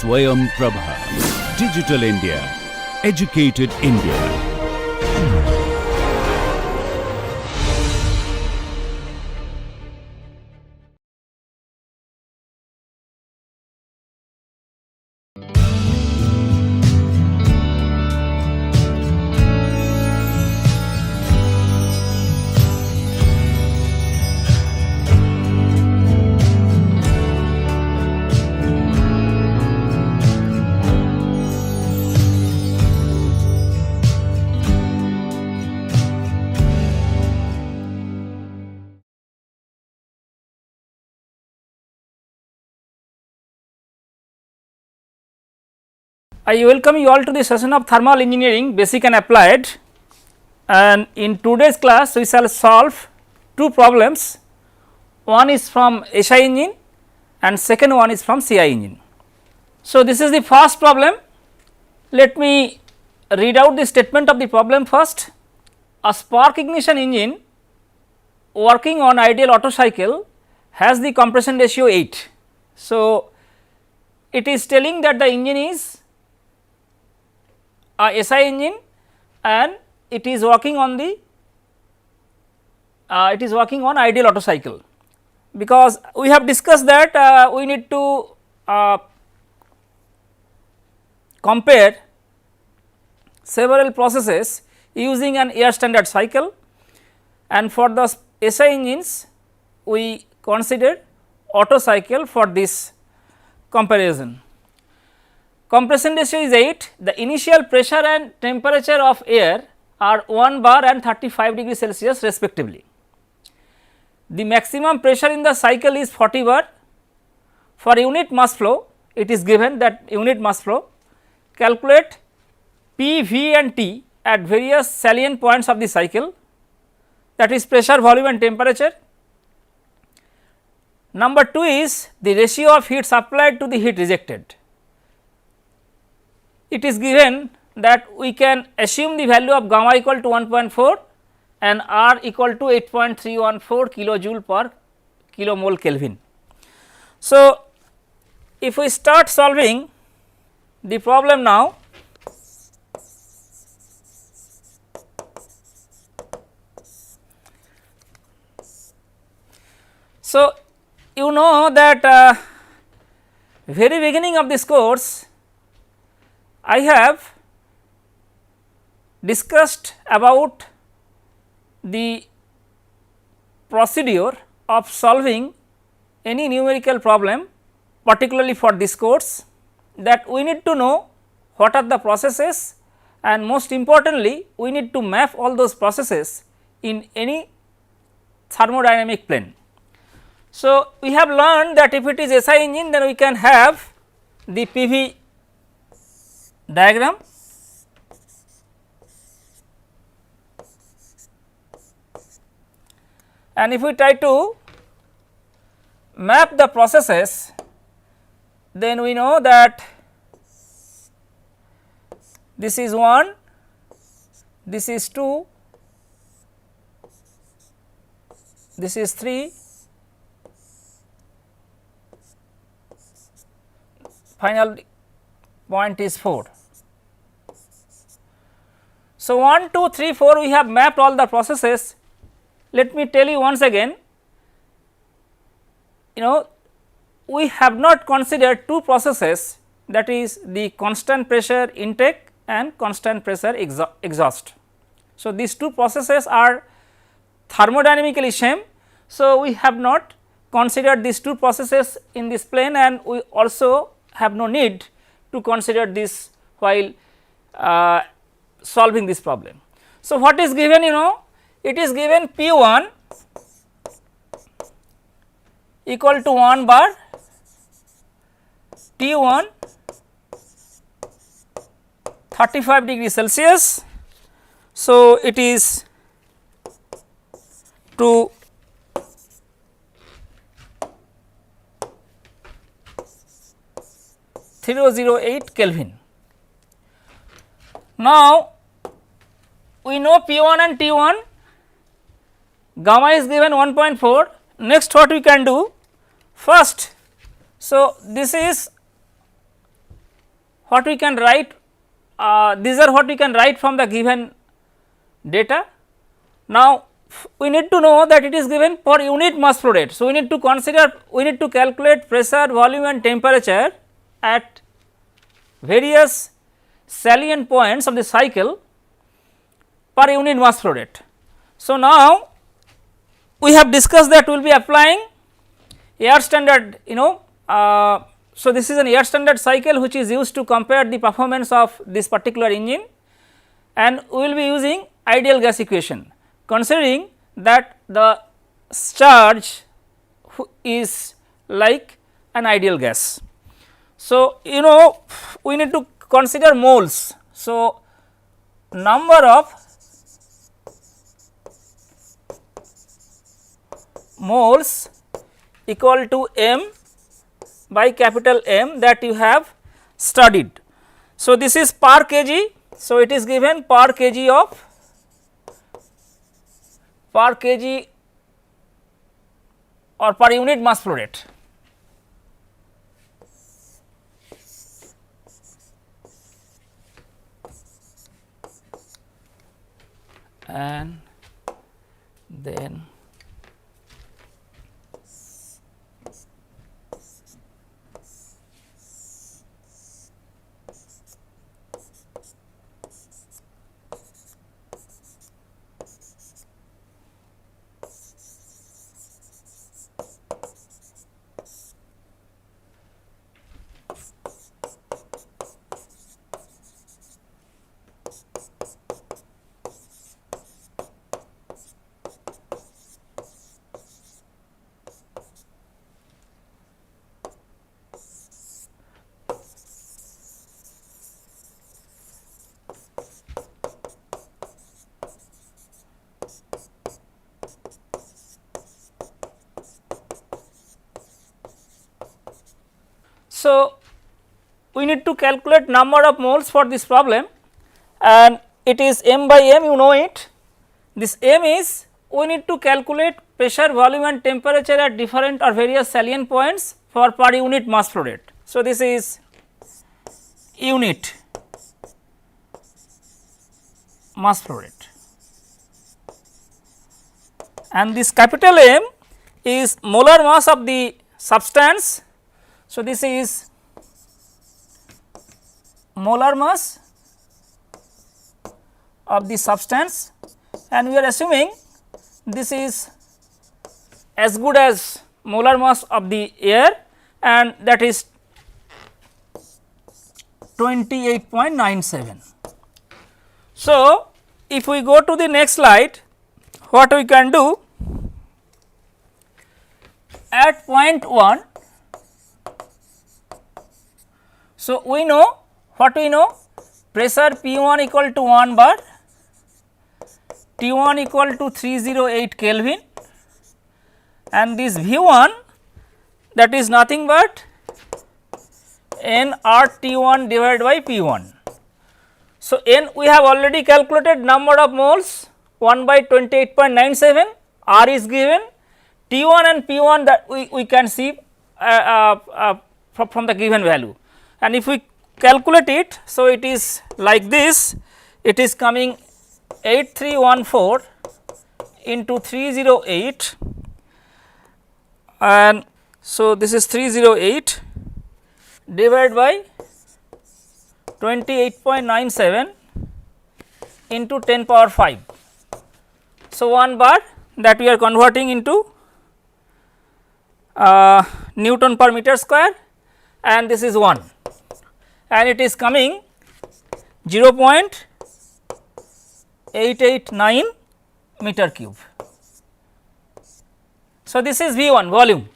SwayamPrabha. Digital India. Educated India. I welcome you all to the session of thermal engineering basic and applied, and in today's class we shall solve two problems. One is from SI engine and second one is from CI engine. So, this is the first problem. Let me read out the statement of the problem first. A spark ignition engine working on ideal Otto cycle has the compression ratio 8. So, it is telling that the engine is a SI engine and it is working on the ideal Otto cycle, because we have discussed that we need to compare several processes using an air standard cycle, and for the SI engines we considered Otto cycle for this comparison. Compression ratio is 8, the initial pressure and temperature of air are 1 bar and 35 degree Celsius respectively. The maximum pressure in the cycle is 40 bar. For unit mass flow, it is given that unit mass flow, calculate P, V and T at various salient points of the cycle, that is pressure, volume and temperature. Number 2 is the ratio of heat supplied to the heat rejected. It is given that we can assume the value of gamma equal to 1.4 and R equal to 8.314 kilojoule per kilomole Kelvin. So, if we start solving the problem now, so you know that very beginning of this course I have discussed about the procedure of solving any numerical problem, particularly for this course, that we need to know what are the processes, and most importantly we need to map all those processes in any thermodynamic plane. So, we have learned that if it is SI engine, then we can have the PV diagram, and if we try to map the processes, then we know that this is 1, this is 2, this is 3, final point is 4. So, 1, 2, 3, 4 we have mapped all the processes. Let me tell you once again, we have not considered two processes, that is the constant pressure intake and constant pressure exhaust. So, these two processes are thermodynamically same. So, we have not considered these two processes in this plane, and we also have no need to consider this while solving this problem. So, what is given? It is given P 1 equal to 1 bar, T 1 35 degree Celsius. So, it is to 008 Kelvin. Now, we know P 1 and T 1, gamma is given 1.4. Next, what we can do? First, so this is what we can write, these are what we can write from the given data. Now, we need to know that it is given per unit mass flow rate. So, we need to consider, we need to calculate pressure, volume and temperature at various salient points of the cycle per unit mass flow rate. So, now we have discussed that we will be applying air standard, so this is an air standard cycle which is used to compare the performance of this particular engine, and we will be using ideal gas equation, considering that the charge is like an ideal gas. So, we need to consider moles. So, number of moles equal to m by capital M that you have studied. So, this is per kg. So, it is given per kg or per unit mass flow rate. And then so, we need to calculate number of moles for this problem, and it is m by m, you know it. This m is, we need to calculate pressure, volume and temperature at different or various salient points for per unit mass flow rate. So, this is unit mass flow rate, and this capital M is molar mass of the substance. So, this is molar mass of the substance, and we are assuming this is as good as molar mass of the air, and that is 28.97. So, if we go to the next slide, what we can do at point 1. So, we know what we know, pressure P 1 equal to 1 bar, T 1 equal to 308 Kelvin, and this V 1, that is nothing but N R T 1 divided by P 1. So, N we have already calculated number of moles 1 by 28.97, R is given, T 1 and P 1 that we can see from the given value. And if we calculate it, so it is like this, it is coming 8314 into 308, and so this is 308 divided by 28.97 into 10 power 5. So, 1 bar that we are converting into Newton per meter square, and this is 1, and it is coming 0.889 meter cube. So, this is V 1 volume.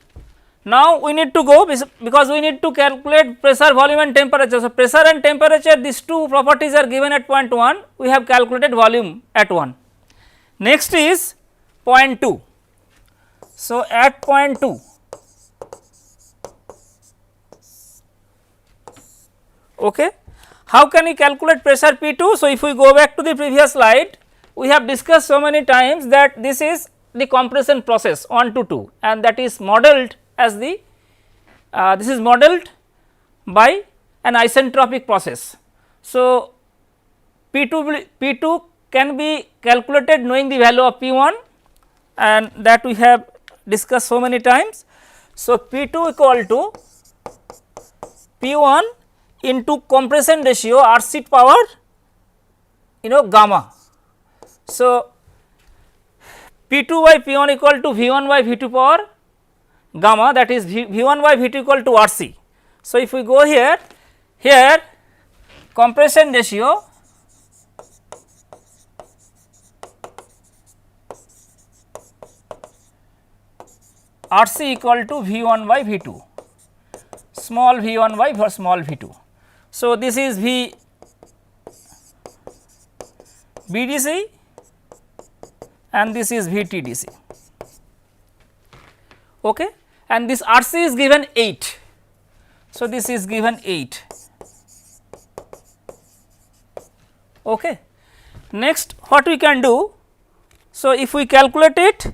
Now, we need to go because we need to calculate pressure, volume and temperature. So, pressure and temperature, these two properties are given at point 1, we have calculated volume at 1. Next is point 2. So, at point 2, okay. How can we calculate pressure P 2? So, if we go back to the previous slide, we have discussed so many times that this is the compression process 1 to 2, and that is modeled as the this is modeled by an isentropic process. So, P2 can be calculated knowing the value of P1, and that we have discussed so many times. So, P2 equal to P1 into compression ratio R seat power gamma. So, P2 by P1 equal to V1 by V2 power gamma, that is V1 by V2 equal to RC. So, if we go here compression ratio RC equal to V1 by V2, small V1 by small V2. So, this is BDC and this is VTDC, okay, and this RC is given 8. So, this is given 8. Okay. Next, what we can do? So, if we calculate it,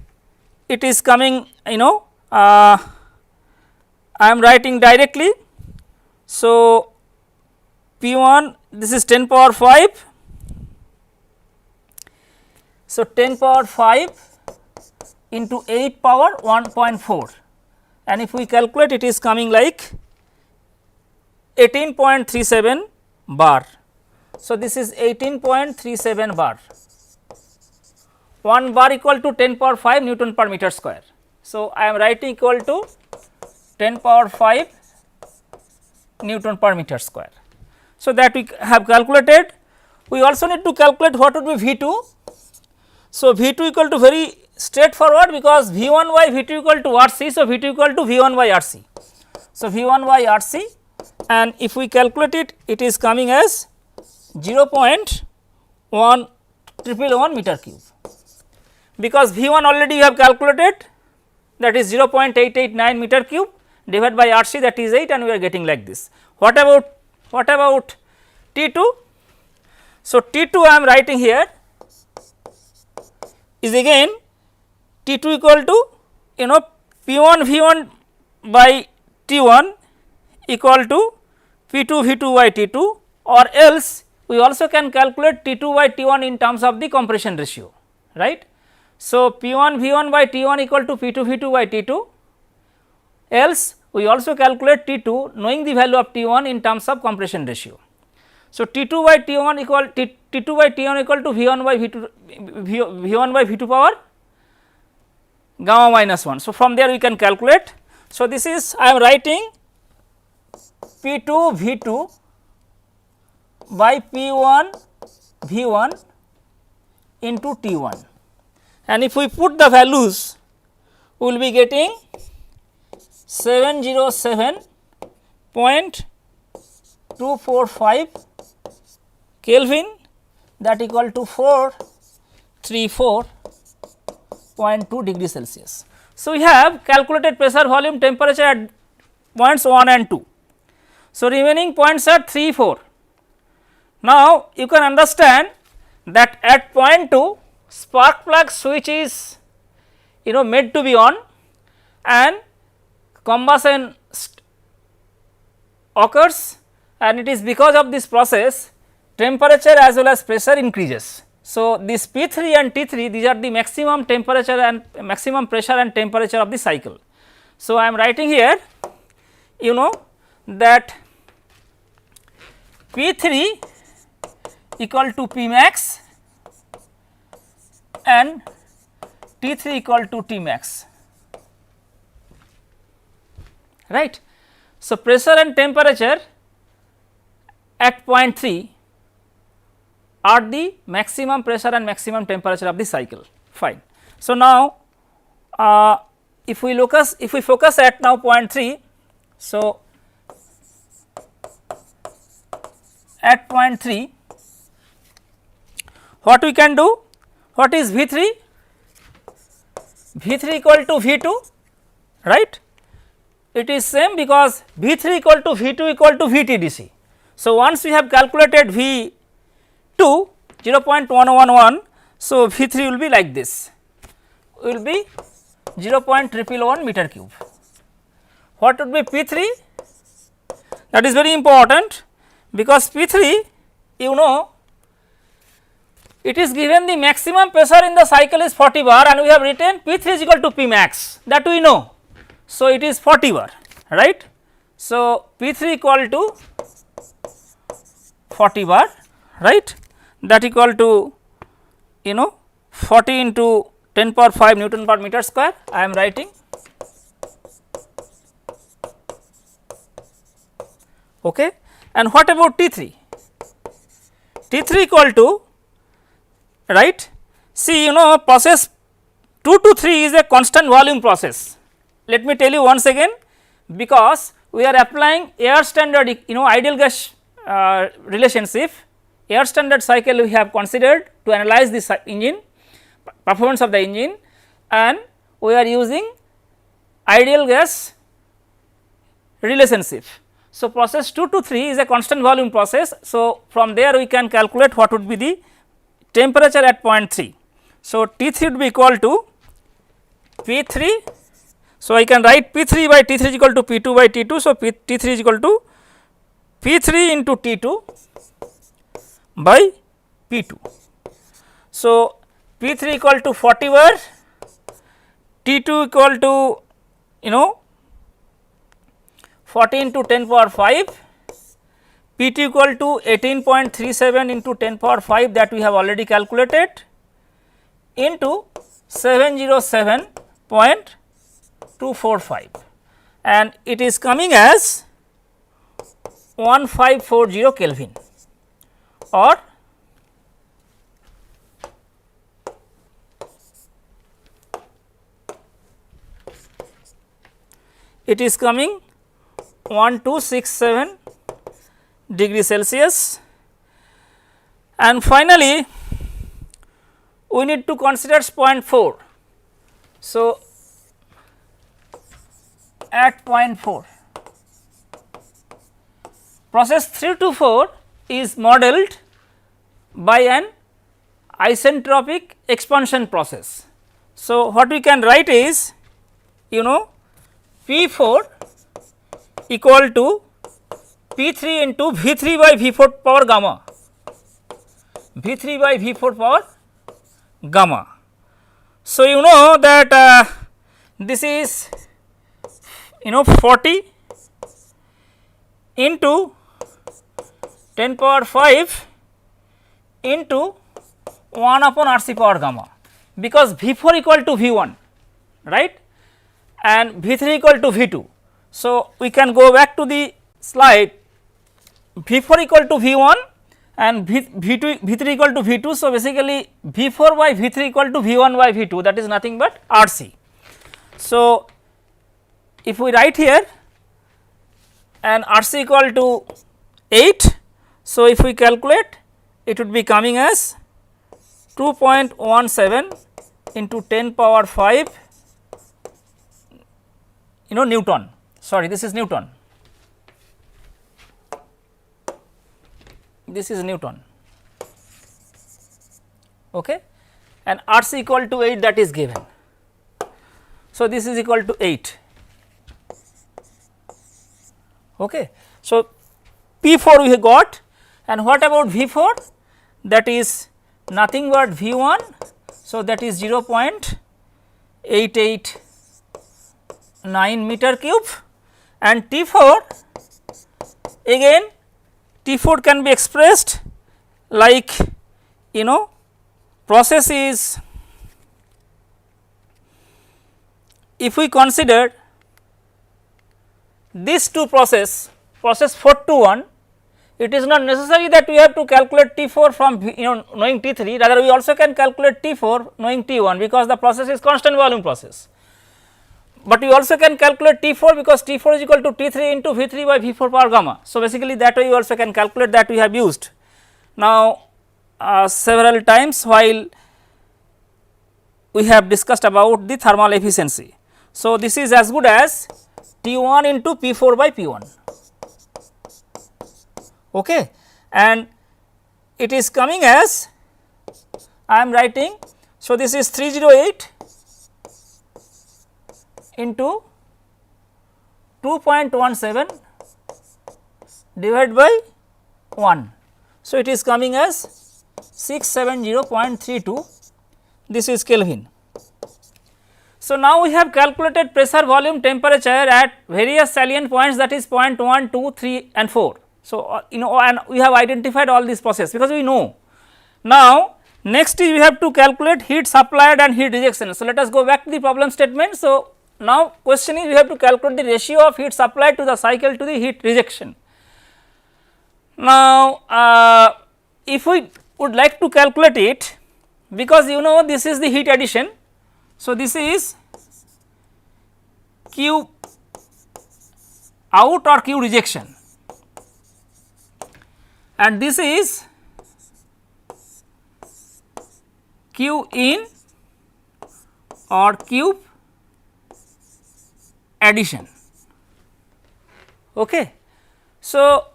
it is coming, I am writing directly. So, P1, this is 10 power 5. So, 10 power 5 into 8 power 1.4, and if we calculate, it is coming like 18.37 bar. So, this is 18.37 bar. 1 bar equal to 10 power 5 Newton per meter square. So, I am writing equal to 10 power 5 Newton per meter square. So, that we have calculated. We also need to calculate what would be V2. So, V2 equal to very straightforward, because V1 by V2 equal to RC. So, V2 equal to V1 by RC. So, V1 by RC, and if we calculate it, it is coming as 0.1111 meter cube, because V1 already you have calculated, that is 0.889 meter cube divided by RC, that is 8, and we are getting like this. What about T2? So, T2 I am writing here is again T2 equal to P1 V1 by T1 equal to P2 V2 by T2, or else we also can calculate T2 by T1 in terms of the compression ratio, right. So, P1 V1 by T1 equal to P2 V2 by T2, else we also calculate T2 knowing the value of T1 in terms of compression ratio. So, T2 by T1 equal T2 by T1 equal to V1 by V2 power gamma minus 1. So, from there we can calculate. So, this is I am writing P2 V2 by P1 V1 into T1, and if we put the values, we will be getting 707.245 Kelvin, that equal to 434.2 degree Celsius. So, we have calculated pressure, volume, temperature at points 1 and 2. So, remaining points are 3, 4. Now, you can understand that at point 2 spark plug switch is made to be on, and combustion occurs, and it is because of this process temperature as well as pressure increases. So, this P3 and T3, these are the maximum temperature and maximum pressure and temperature of the cycle. So, I am writing here that P3 equal to P max and T3 equal to T max, right. So, pressure and temperature at point 3 are the maximum pressure and maximum temperature of the cycle, fine. So, now if we focus at now point 3, so at point 3 what we can do? What is V3? V3 equal to V2, right. It is same because V3 equal to V2 equal to VTDC. So, once we have calculated V2 0.111, so V3 will be like this, will be 0.111 meter cube. What would be P3? That is very important. because P 3 you know it is given the maximum pressure in the cycle is 40 bar and we have written P 3 is equal to P max, that we know. So, it is 40 bar, right. So, P 3 equal to 40 bar, right, that equal to 40 into 10 power 5 Newton per meter square I am writing. Okay. And what about T 3? T 3 equal to, right, see process 2 to 3 is a constant volume process. Let me tell you once again, because we are applying air standard ideal gas relationship, air standard cycle we have considered to analyze this engine performance of the engine, and we are using ideal gas relationship. So, process 2 to 3 is a constant volume process. So, from there we can calculate what would be the temperature at point 3. So, T 3 would be equal to P 3. So, I can write P 3 by T 3 is equal to P 2 by T 2. So, T 3 is equal to P 3 into T 2 by P 2. So, P 3 equal to 40 bar, T 2 equal to 40 into 10 power 5, P 2 equal to 18.37 into 10 power 5 that we have already calculated into 707.245, and it is coming as 1540 Kelvin, or it is coming 1267 degree Celsius. And finally, we need to consider point 4. So, at point 4, process 3 to 4 is modeled by an isentropic expansion process. So, what we can write is P 4 equal to P 3 into V 3 by V 4 power gamma, V 3 by V 4 power gamma. So, you know that this is 40 into 10 power 5 into 1 upon R C power gamma, because V 4 equal to V 1, right, and V 3 equal to V 2. So, we can go back to the slide, V 4 equal to V 1 and V 3 equal to V 2. So, basically V 4 by V 3 equal to V 1 by V 2, that is nothing but R C. So, if we write here and R C equal to 8. So, if we calculate, it would be coming as 2.17 into 10 power 5 Newton, sorry, this is Newton, this is Newton, okay, and R C equal to 8, that is given. So, this is equal to 8, okay. So, P 4 we have got, and what about V 4? That is nothing but V 1. So, that is 0.889 meter cube, and T 4 again, T 4 can be expressed like process is, if we consider these two process 4 to 1, it is not necessary that we have to calculate T 4 from knowing T 3, rather we also can calculate T 4 knowing T 1, because the process is constant volume process. But we also can calculate T 4 because T 4 is equal to T 3 into V 3 by V 4 power gamma. So, basically that way you also can calculate, that we have used now several times while we have discussed about the thermal efficiency. So, this is as good as T 1 into P 4 by P 1, okay, and it is coming as I am writing. So, this is 308 into 2.17 divided by 1. So, it is coming as 670.32, this is Kelvin. So, now we have calculated pressure, volume, temperature at various salient points, that is point 1, 2, 3 and 4. So, and we have identified all these processes because we know. Now, next is we have to calculate heat supplied and heat rejection. So, let us go back to the problem statement. So, now question is we have to calculate the ratio of heat supplied to the cycle to the heat rejection. Now, if we would like to calculate it, because this is the heat addition. So, this is Q out or Q rejection, and this is Q in or Q addition. Okay. So,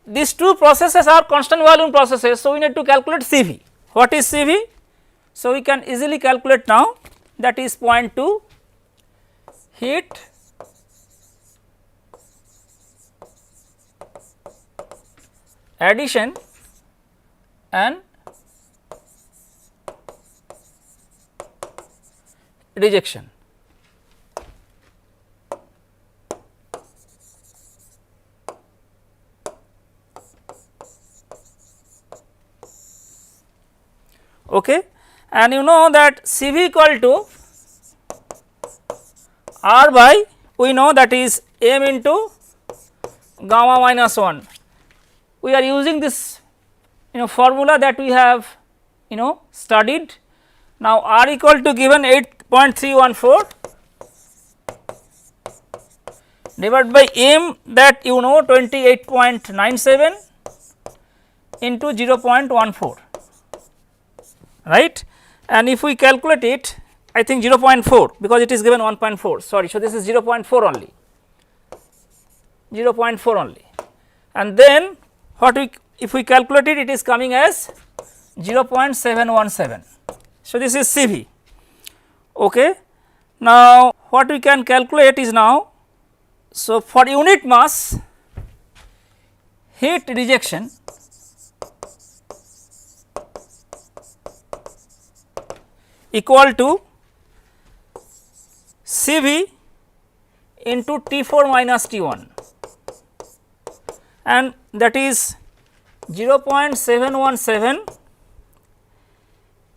these two processes are constant volume processes. So, we need to calculate CV. What is CV? So, we can easily calculate now, that is 0.2 heat addition and rejection. Okay. And you know that CV equal to R by, we know that is m into gamma minus 1. We are using this formula that we have studied. Now, R equal to given 8.314 divided by m, that 28.97 into 0.14, right. And if we calculate it, I think 0.4, because it is given 1.4, sorry. So, this is 0.4 only, 0.4 only, and then what we, if we calculate it, it is coming as 0.717. So, this is CV. Okay. Now, what we can calculate is now, so for unit mass heat rejection equal to CV into T4 minus T1, and that is 0.717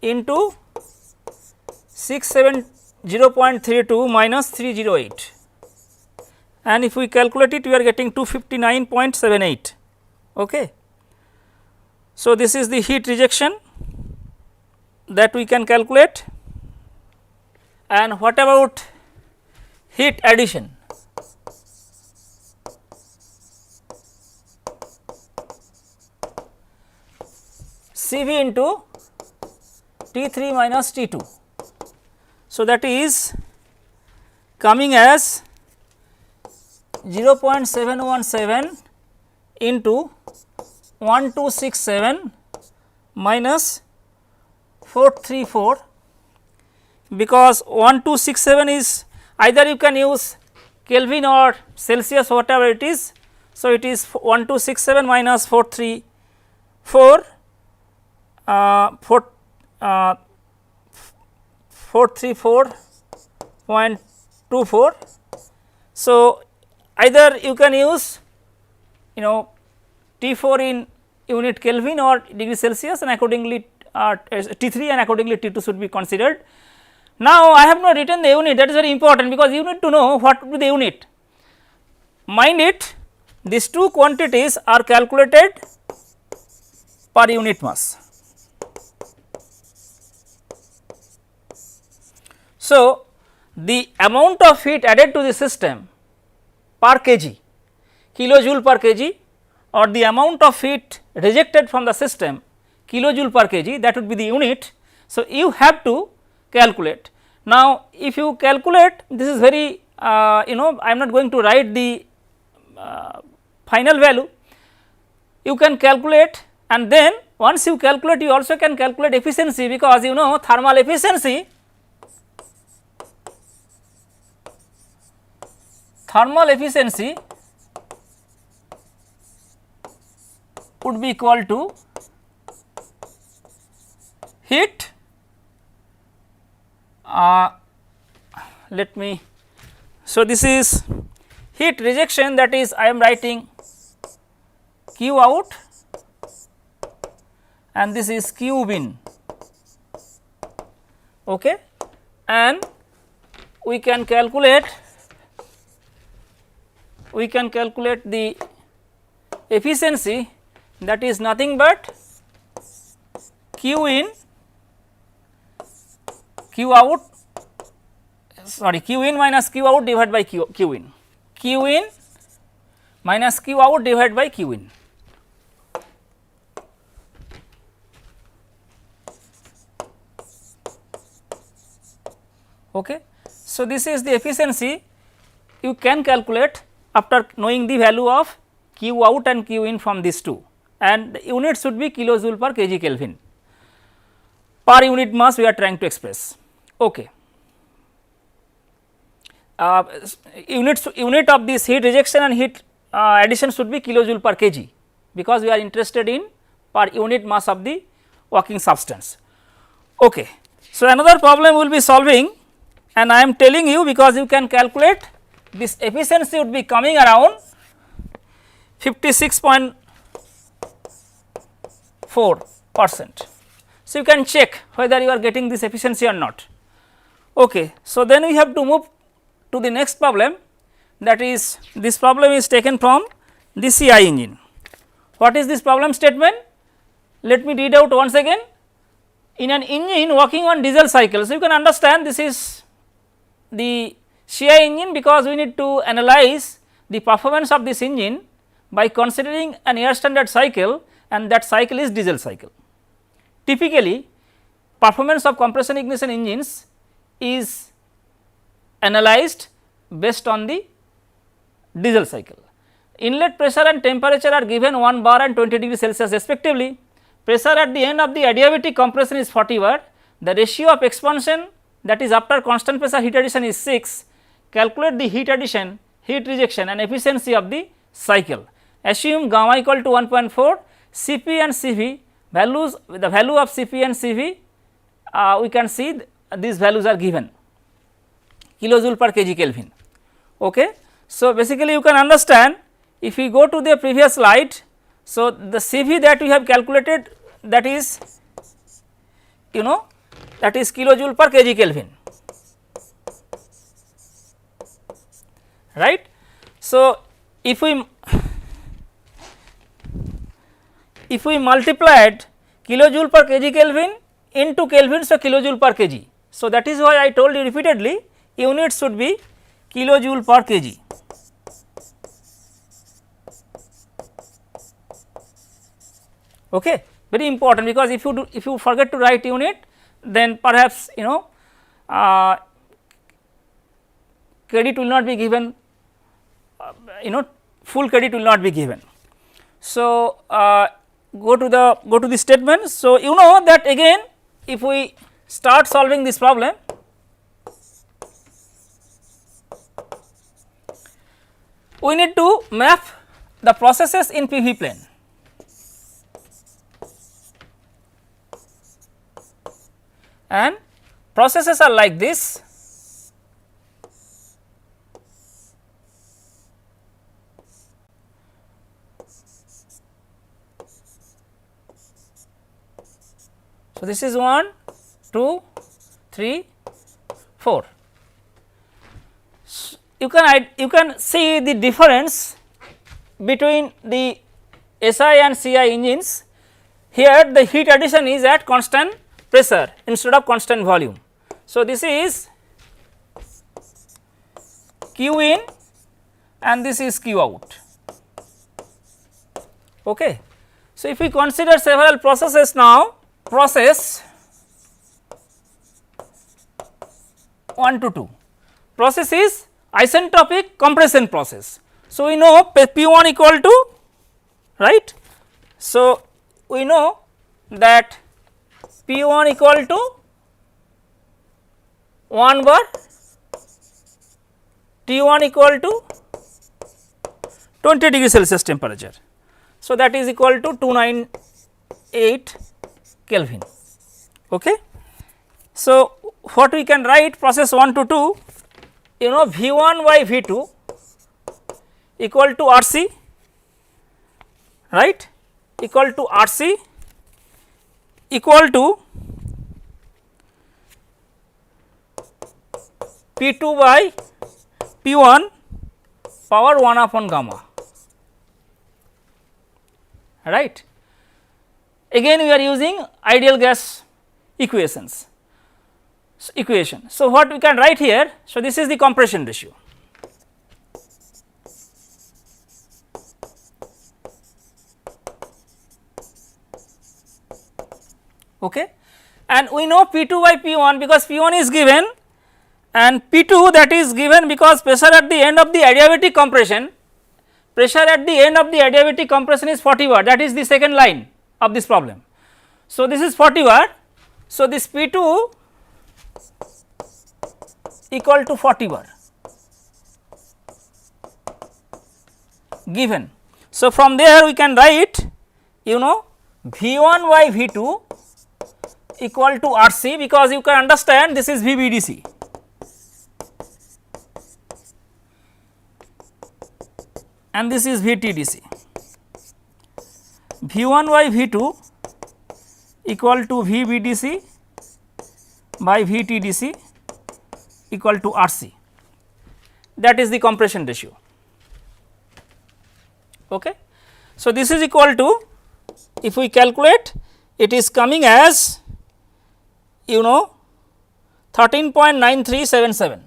into 0.32 minus 308, and if we calculate it, we are getting 259.78. Okay. So, this is the heat rejection that we can calculate. And what about heat addition? CV into T3 minus T2. So, that is coming as 0.717 into 1267 minus 434, because 1267 is either you can use Kelvin or Celsius, whatever it is. So, it is 1267 minus 434 434.24. So, either you can use T4 in unit Kelvin or degree Celsius, and accordingly T3 and accordingly T2 should be considered. Now, I have not written the unit, that is very important, because you need to know what would be the unit. Mind it, these two quantities are calculated per unit mass. So, the amount of heat added to the system per kg, kilojoule per kg, or the amount of heat rejected from the system, kilojoule per kg, that would be the unit. So, you have to calculate. Now, if you calculate, this is very I am not going to write the final value, you can calculate, and then once you calculate, you also can calculate efficiency, because thermal efficiency, would be equal to heat, let me, so this is heat rejection, that is I am writing Q out and this is Q in, okay, and we can calculate the efficiency, that is nothing but Q in Q out, sorry, Q in minus Q out divided by Q in, Q in minus Q out divided by Q in. Okay. So, this is the efficiency you can calculate after knowing the value of Q out and Q in from these two, and the unit should be kilojoule per kg Kelvin, per unit mass we are trying to express. Okay. Unit of this heat rejection and heat addition should be kilojoule per kg, because we are interested in per unit mass of the working substance. Okay. So, another problem we will be solving, and I am telling you because you can calculate, this efficiency would be coming around 56.4%. So, you can check whether you are getting this efficiency or not. Okay. So, then we have to move to the next problem, that is, this problem is taken from the CI engine. What is this problem statement? Let me read out once again. In an engine working on diesel cycle, so you can understand this is the CI engine, because we need to analyze the performance of this engine by considering an air standard cycle, and that cycle is diesel cycle. Typically, performance of compression ignition engines is analyzed based on the diesel cycle. Inlet pressure and temperature are given 1 bar and 20 degree Celsius respectively. Pressure at the end of the adiabatic compression is 40 bar. The ratio of expansion, that is after constant pressure heat addition, is 6. Calculate the heat addition, heat rejection and efficiency of the cycle. Assume gamma equal to 1.4, Cp and Cv values, the value of Cp and Cv we can see these values are given, kilojoule per kg Kelvin. Okay. So, basically you can understand, if we go to the previous slide, so the Cv that we have calculated, that is, you know, that is kilojoule per kg Kelvin, right. So, if we multiplied kilojoule per kg Kelvin into Kelvin, so kilojoule per kg. So, that is why I told you repeatedly, unit should be kilojoule per kg. Okay, very important, because if you forget to write unit, then perhaps credit will not be given, full credit will not be given. So, go to the statement. So, you know that again, if we start solving this problem, we need to map the processes in PV plane. And processes are like this. So, this is 1, 2, 3, 4. You can see the difference between the SI and CI engines. Here the heat addition is at constant pressure instead of constant volume. So, this is Q in and this is Q out. Okay. So, if we consider several processes now, process 1 to 2, process is isentropic compression process. So, we know P1 equal to, right. So, we know that P1 equal to 1 bar, T1 equal to 20 degree Celsius temperature. So, that is equal to 298 Kelvin. Okay. So, what we can write process 1 to 2, you know, V1 by V2 equal to RC, right, equal to RC equal to P2 by P1 power 1 upon gamma, right. Again we are using ideal gas equation. So, what we can write here, so this is the compression ratio. Okay. And we know P2 by P1 because P1 is given and P2 that is given because pressure at the end of the adiabatic compression, pressure at the end of the adiabatic compression is 40 bar, that is the second line of this problem. So, this is 40 bar. So, this P2 equal to 40 bar given. So, from there we can write, you know, V1 by V2 equal to RC, because you can understand this is VBDC. And this is VTDC. V1 by V2 equal to VBDC by VTDC equal to RC, that is the compression ratio. Okay. So, this is equal to, if we calculate, it is coming as, you know, 13.9377.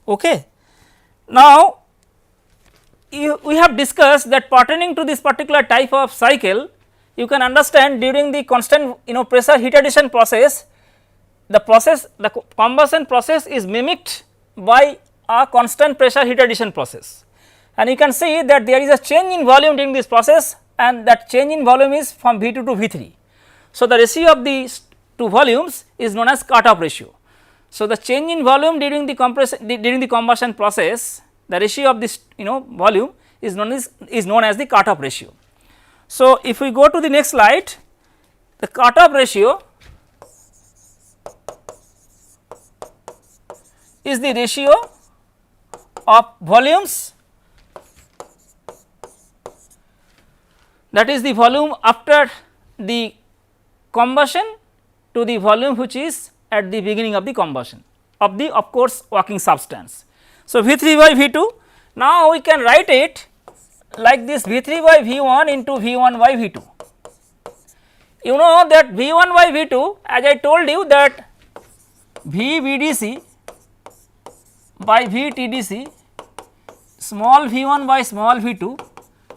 Okay. Now, we have discussed that pertaining to this particular type of cycle, you can understand during the constant, you know, pressure heat addition process, the combustion process is mimicked by a constant pressure heat addition process, and you can see that there is a change in volume during this process, and that change in volume is from V2 to V3. So, the ratio of these two volumes is known as cut-off ratio. So, the change in volume during the combustion process, the ratio of this, you know, volume is known as the cut-off ratio. So, if we go to the next slide, the cut-off ratio is the ratio of volumes, that is the volume after the combustion to the volume which is at the beginning of the combustion of the, of course, working substance. So, V3 by V2, now we can write it like this, V3 by V1 into V1 by V2. You know that V1 by V2, as I told you that VBDC by VTDC, small v1 by small v2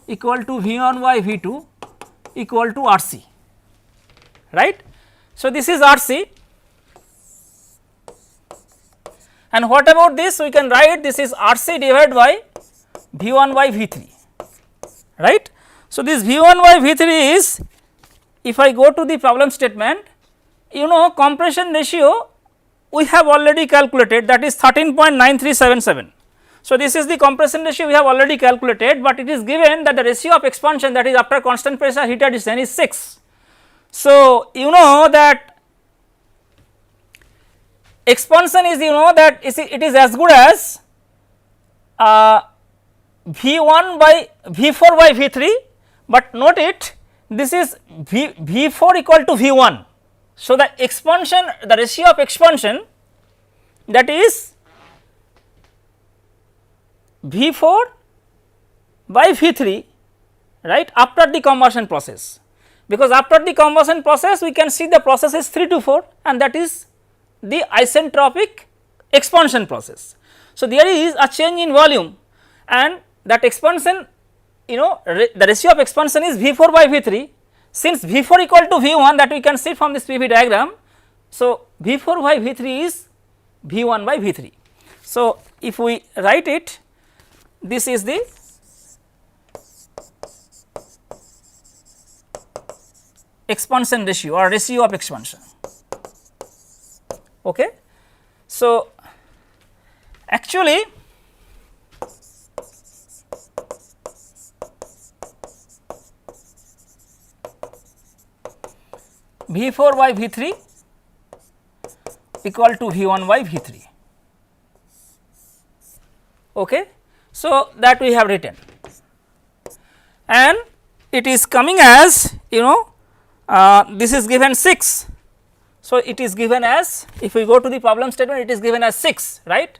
equal to v1 by v2 equal to RC, right. So, this is RC, and what about this? We can write this is RC divided by V1 by V3, right. So, this V1 by V3 is, if I go to the problem statement, you know, compression ratio we have already calculated, that is 13.9377. So, this is the compression ratio we have already calculated, but it is given that the ratio of expansion, that is after constant pressure heat addition, is 6. So, you know that expansion is, you know, that it is as good as V1 by V4 by V3, but note it, this is V4 equal to V1. So, the expansion, the ratio of expansion, that is V4 by V3, right, after the combustion process, because after the combustion process we can see the process is 3 to 4, and that is the isentropic expansion process. So, there is a change in volume, and that expansion, you know, the ratio of expansion is V4 by V3. Since V4 equal to V1, that we can see from this PV diagram. So, V4 by V3 is V1 by V3. So, if we write it, this is the expansion ratio or ratio of expansion. Okay. So, actually V4 by V3 equal to V1 by V3. Okay. So, that we have written, and it is coming as this is given 6. So, it is given as, if we go to the problem statement, it is given as 6, right.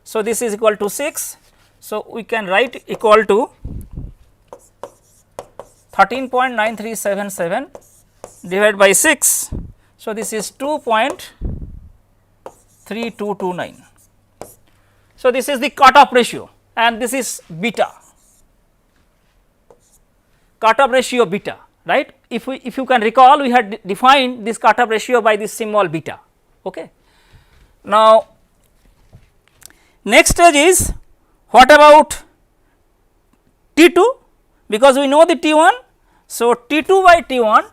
So, this is equal to 6. So, we can write equal to 13.9377 divided by 6. So, this is 2.3229. So, this is the cutoff ratio, and this is beta, cutoff ratio beta, right. If you can recall, we had defined this cutoff ratio by this symbol beta. Okay. Now, next stage is, what about T2, because we know the T1. So, T2 by T1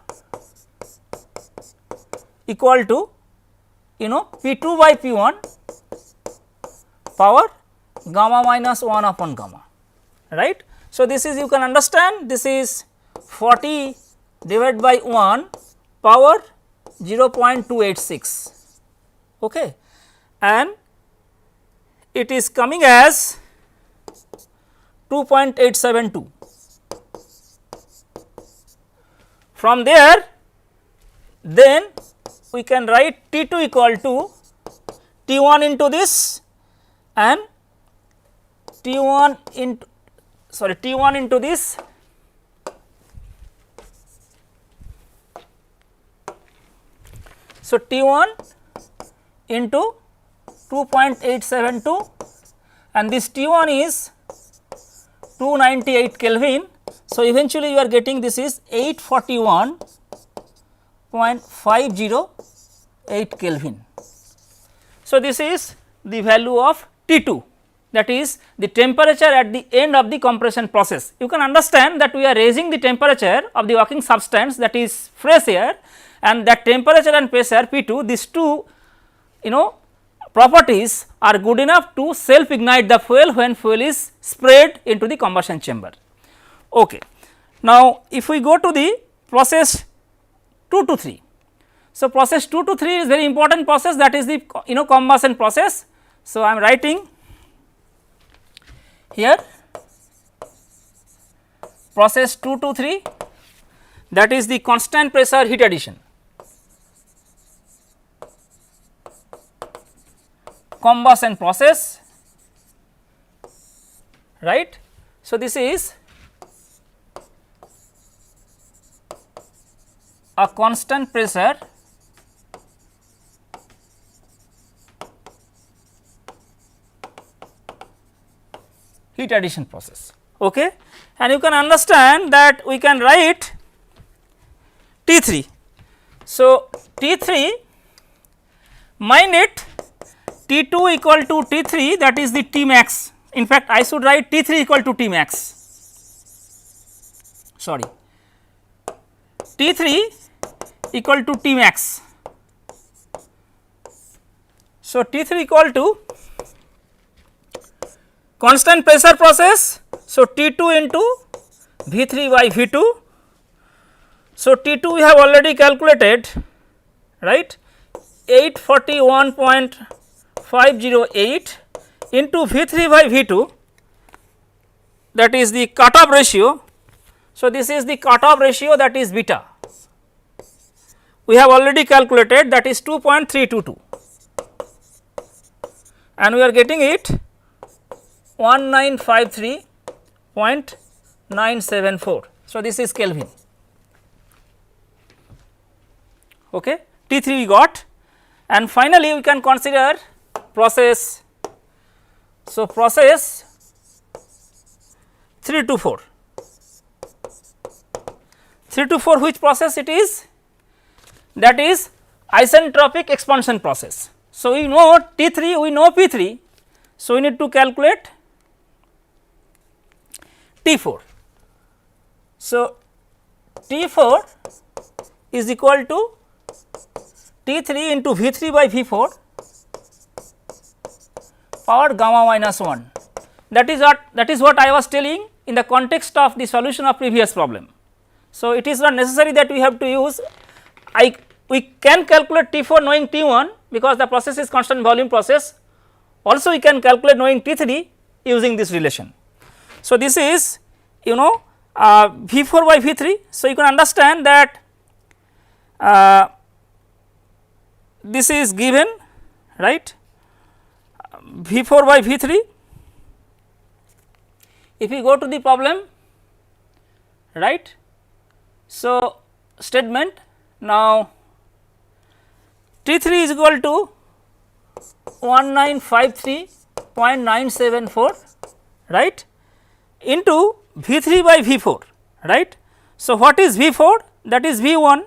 equal to P2 by P1 power gamma minus 1 upon gamma, right. So, this is, you can understand, this is 40 divided by 1 power 0.286, okay, and it is coming as 2.872. From there, then we can write T2 equal to T1 into this and T1 into this so T1 into 2.872 and this T1 is 298 Kelvin. So, eventually you are getting this is 841.508 Kelvin. So, this is the value of T2, that is the temperature at the end of the compression process. You can understand that we are raising the temperature of the working substance, that is fresh air, and that temperature and pressure P2, these two properties are good enough to self ignite the fuel when fuel is sprayed into the combustion chamber. Okay. Now, if we go to the process 2 to 3. So, process 2 to 3 is very important process, that is the combustion process. So, I am writing here process 2 to 3, that is the constant pressure heat addition, combustion process, right. So, this is a constant pressure heat addition process, okay. And you can understand that we can write T3. So, T3, mind it, T2 equal to T3, that is the T max. In fact, I should write T3 equal to T max, sorry, T3 equal to T max. So, T3 equal to constant pressure process. So, T2 into V3 by V2. So, T2 we have already calculated, right, 841.508 into V3 by V2, that is the cutoff ratio. So, this is the cutoff ratio, that is beta, we have already calculated, that is 2.322, and we are getting it 1953.974. So, this is Kelvin, okay. T3 we got, and finally, we can consider process. So, process 3 to 4. 3 to 4, which process it is? That is isentropic expansion process. So, we know T3, we know P3. So, we need to calculate T4. So, T4 is equal to T3 into V3 by V4 power gamma minus 1. That is what I was telling in the context of the solution of previous problem. So, it is not necessary that we have to use, I we can calculate T4 knowing T1 because the process is constant volume process, also we can calculate knowing T3 using this relation. So, this is V4 by V3. So, you can understand that this is given, right, V4 by V3. If we go to the problem, right. So, statement now T3 is equal to 1953.974, right, into V3 by V4, right. So, what is V4? That is V1,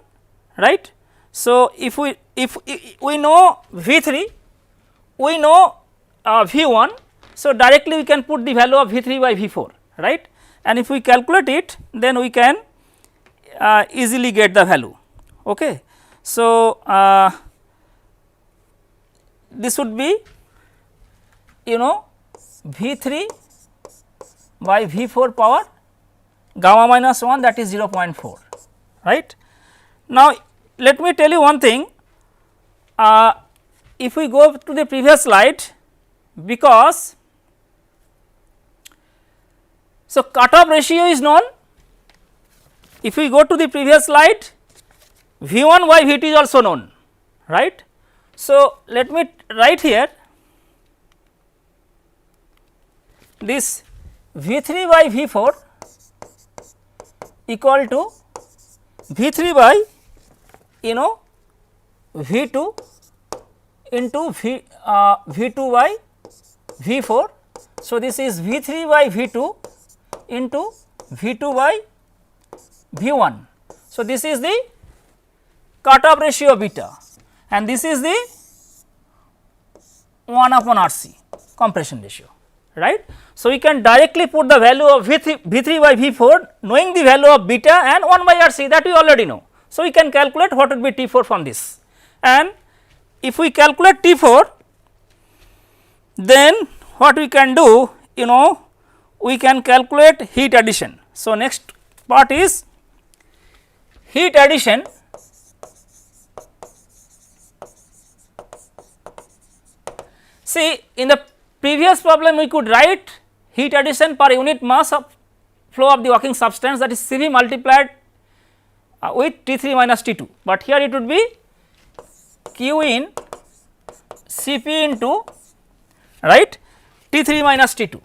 right. So, if we know V3, we know V1. So, directly we can put the value of V3 by V4, right, and if we calculate it, then we can easily get the value. Okay. So, this would be V3 by V4 power gamma minus 1, that is 0.4, right. Now, let me tell you one thing, if we go to the previous slide, because so cutoff ratio is known, if we go to the previous slide, V1 by V2 is also known, right. So, let me write here this V3 by V4 equal to V3 by V2 into V2 by V4. So, this is V3 by V2 into V2 by V1. So, this is the cutoff ratio beta and this is the 1 upon RC compression ratio, right. So, we can directly put the value of V3 by V4 knowing the value of beta and 1 by RC, that we already know. So, we can calculate what would be T4 from this, and if we calculate T4, then what we can do, we can calculate heat addition. So, next part is heat addition. See, in the previous problem we could write heat addition per unit mass of flow of the working substance, that is Cv multiplied with T3 minus T2, but here it would be Q in Cp into, right, T3 minus T2,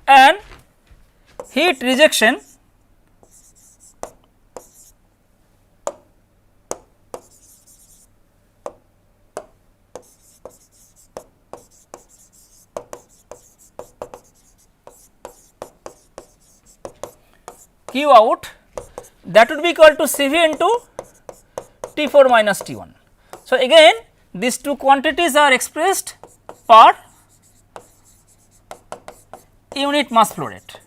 and heat rejection Q out, that would be equal to Cv into T4 minus T1. So, again these two quantities are expressed per unit mass flow rate.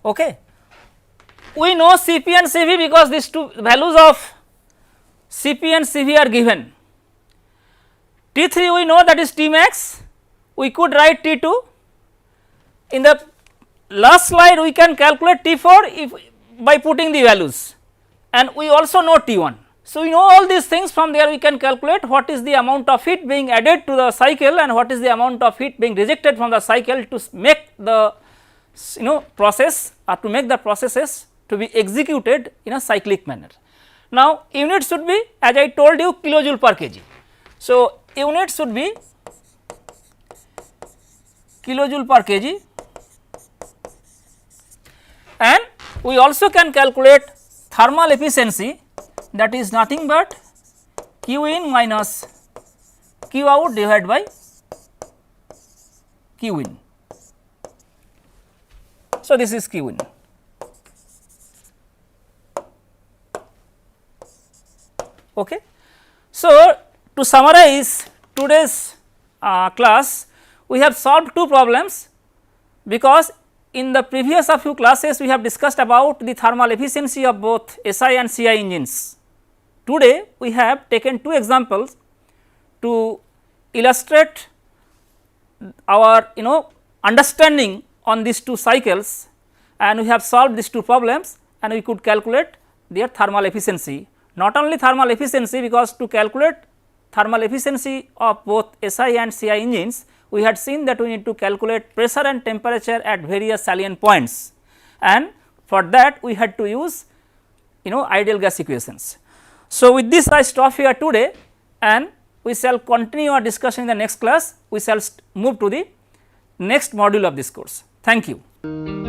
Okay. We know Cp and Cv because these two values of Cp and Cv are given. T3 we know, that is T max, we could write T2. In the last slide we can calculate T4 by putting the values, and we also know T1. So, we know all these things, from there we can calculate what is the amount of heat being added to the cycle and what is the amount of heat being rejected from the cycle to make the process, or to make the processes to be executed in a cyclic manner. Now, units should be, as I told you, kilojoule per kg. So, units should be kilojoule per kg, and we also can calculate thermal efficiency, that is nothing but Q in minus Q out divided by Q in. So, this is Q in. Okay. So, to summarize today's class, we have solved two problems, because in the previous few classes we have discussed about the thermal efficiency of both SI and CI engines. Today we have taken two examples to illustrate our understanding on these two cycles, and we have solved these two problems and we could calculate their thermal efficiency. Not only thermal efficiency, because to calculate thermal efficiency of both SI and CI engines, we had seen that we need to calculate pressure and temperature at various salient points, and for that we had to use ideal gas equations. So, with this I stop here today, and we shall continue our discussion in the next class. We shall move to the next module of this course. Thank you.